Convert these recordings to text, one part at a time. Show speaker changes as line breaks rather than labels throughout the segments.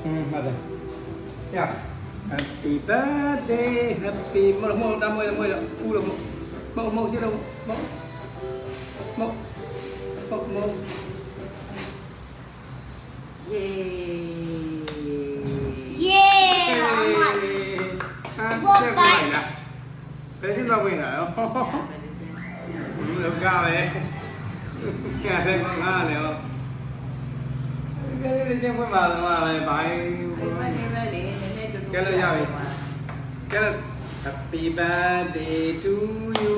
ဟုတ်တယ်ရ Happy birthday Happy မလို့တမွေးဦးလို့မကြည့်လို့မ
เย้
บอกไปนะเป็นที่เราเป็นอะไรเรากล้าไหมแค่ได้ก็ง่ายแล้วก็ได้เช่นพูดมาอะไรไปก็เลยยาวก็ Happy birthday to you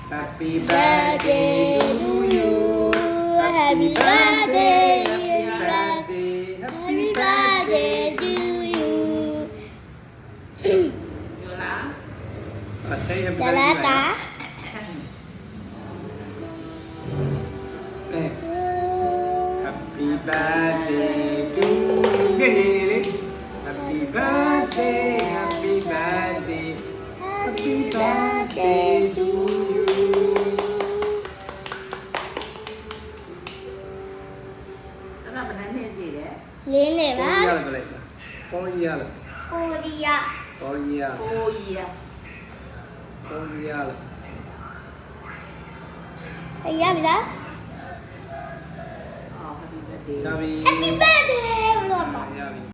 Happy birthday to you
Happy birthday
Happy birthday
to you
จะละตาHappy birthday to you Happy birthday Happy birthday Happy birthday to you
แล้วแบบนั้นเนี่ยสิเนี่ย
เล่นเลยบ้าง
Con gì à?
โอเดีย
Con gì à?
โอ้ยอ่ะ
Con gì à?
ไอ้ยาไปจ้ะ
อ๋อ Happy birthday
Happy
Happy birthday